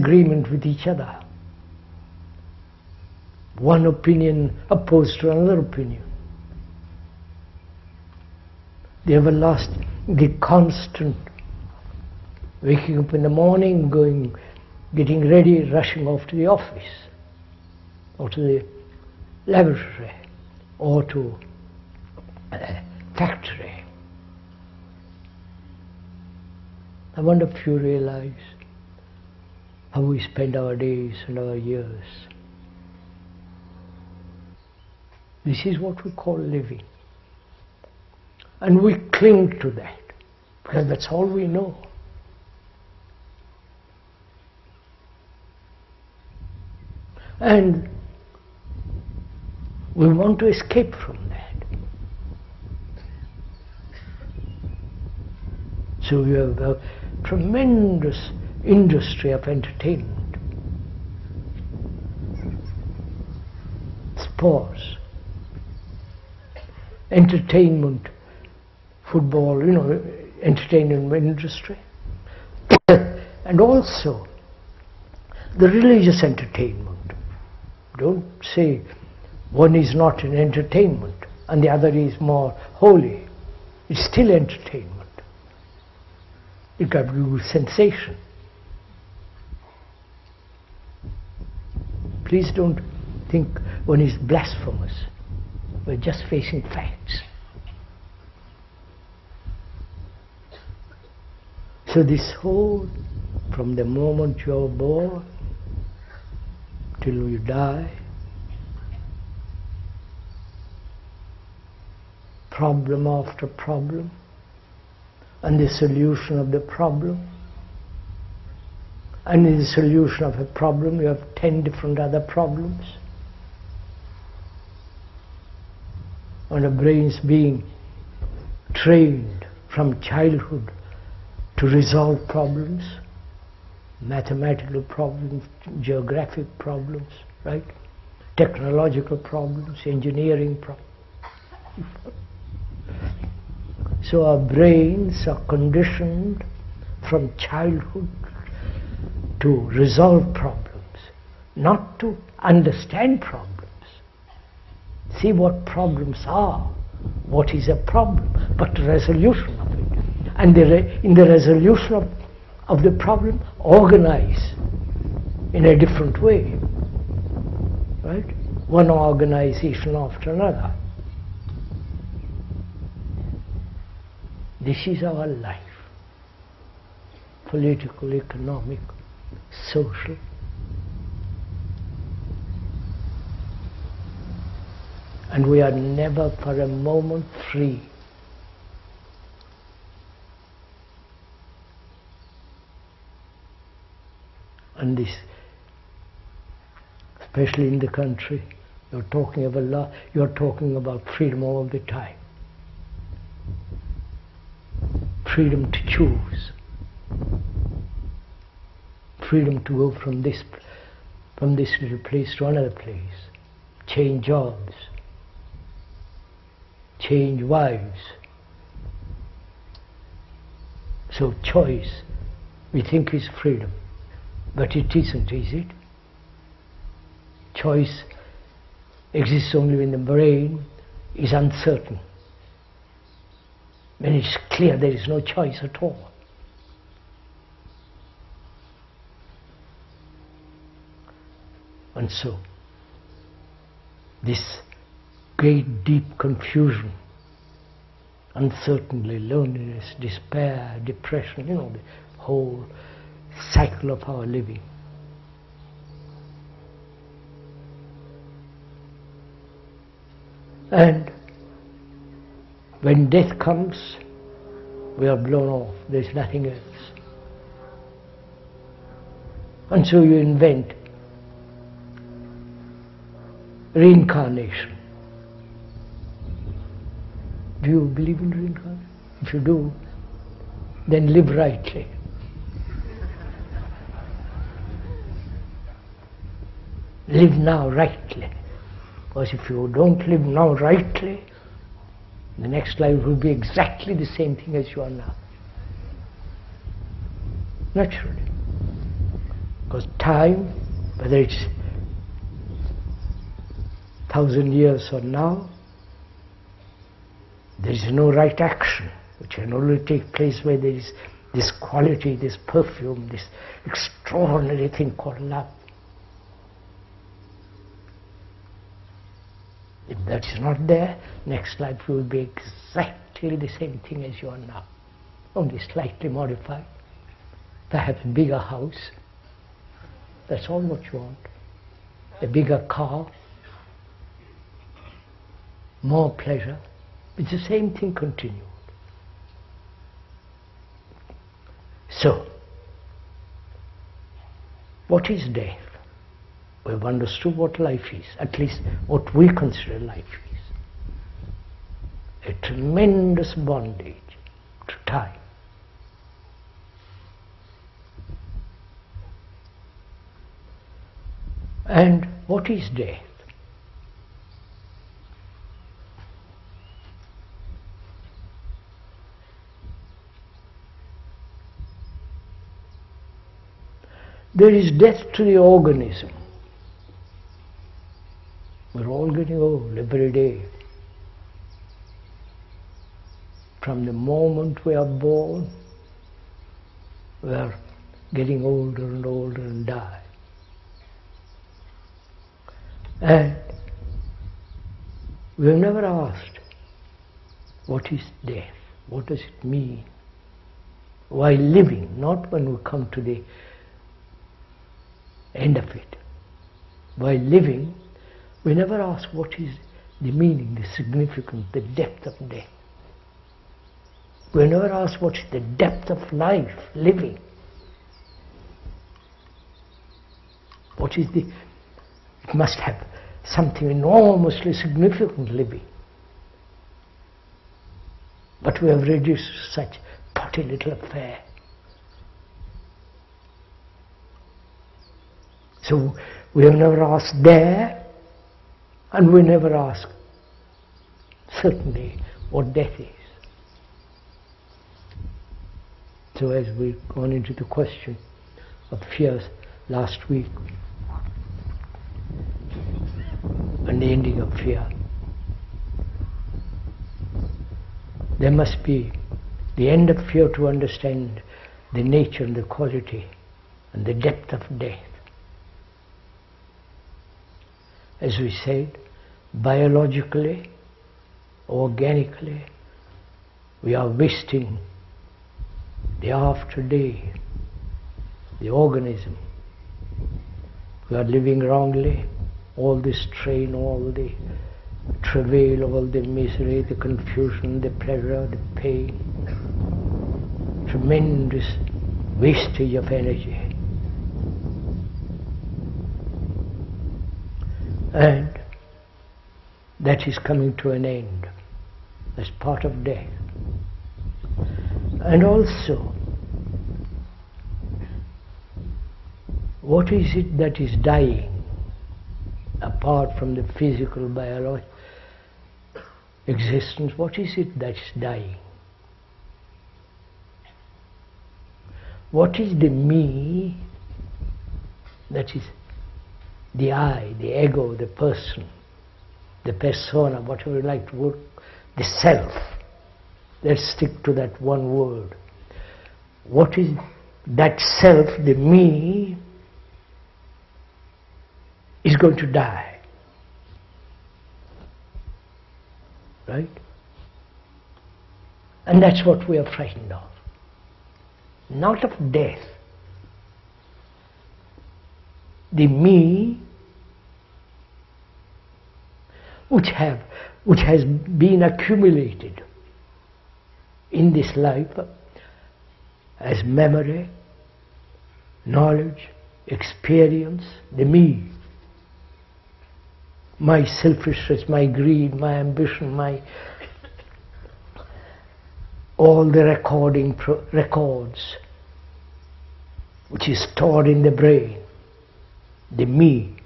agreement with each other. One opinion opposed to another opinion. The everlasting, the constant waking up in the morning, going, getting ready, rushing off to the office, or to the laboratory, or to a factory. I wonder if you realize how we spend our days and our years. This is what we call living. And we cling to that, because that's all we know. And we want to escape from that. So we have a tremendous industry of entertainment, sports, entertainment, football, entertainment industry, and also the religious entertainment. Don't say one is not an entertainment and the other is more holy. It's still entertainment. It can give you sensation. Please don't think one is blasphemous. We're just facing facts. So this whole, from the moment you're born till you die, problem after problem, and the solution of the problem. And in the solution of a problem, you have 10 different other problems. And the brain's being trained from childhood to resolve problems, mathematical problems, geographic problems, right? Technological problems, engineering problems. So our brains are conditioned from childhood to resolve problems, not to understand problems. See what problems are, what is a problem, but the resolution of it. And in the resolution of the problem, organize in a different way, right? One organization after another. This is our life, political, economic, social. And we are never for a moment free. And this, especially in the country, you're talking of Allah, you're talking about freedom all the time. Freedom to choose. Freedom to go from this little place to another place. Change jobs. Change wives. So choice, we think, is freedom. But it isn't, is it? Choice exists only when the brain is uncertain. When it's clear there is no choice at all. And so, this great deep confusion, uncertainty, loneliness, despair, depression, the whole cycle of our living. And when death comes, we are blown off, there's nothing else. And so you invent reincarnation. Do you believe in reincarnation? If you do, then live rightly. Live now rightly. Because if you don't live now rightly, the next life will be exactly the same thing as you are now. Naturally. Because time, whether it's 1,000 years or now, there is no right action, which can only take place where there is this quality, this perfume, this extraordinary thing called love. If that is not there, next life you will be exactly the same thing as you are now, only slightly modified, perhaps bigger house. That's all what you want. A bigger car, more pleasure. It's the same thing continued. So, what is death? We've understood what life is, at least what we consider life is. A tremendous bondage to time. And what is death? There is death to the organism. We're all getting old every day. From the moment we are born, we are getting older and older and die. And we have never asked, what is death? What does it mean? While living, not when we come to the end of it. While living, we never ask what is the meaning, the significance, the depth of death. We never ask what is the depth of life, living. What is the... It must have something enormously significant living. But we have reduced such potty little affair. So we have never asked there, and we never ask certainly what death is. So as we've gone into the question of fears last week, and the ending of fear, there must be the end of fear to understand the nature and the quality and the depth of death. As we said, biologically, organically, we are wasting day after day the organism. We are living wrongly, all the strain, all the travail, all the misery, the confusion, the pleasure, the pain, tremendous wastage of energy. And that is coming to an end. That's part of death. And also, what is it that is dying apart from the physical, biological existence? What is it that's dying? What is the me, that is the I, the ego, the person, the persona, whatever you like to word, the self? Let's stick to that one word. What is that self, the me, is going to die. Right? And that's what we are frightened of. Not of death. The me, which has been accumulated in this life as memory, knowledge, experience, the me. My selfishness, my greed, my ambition, all the records which is stored in the brain, the me.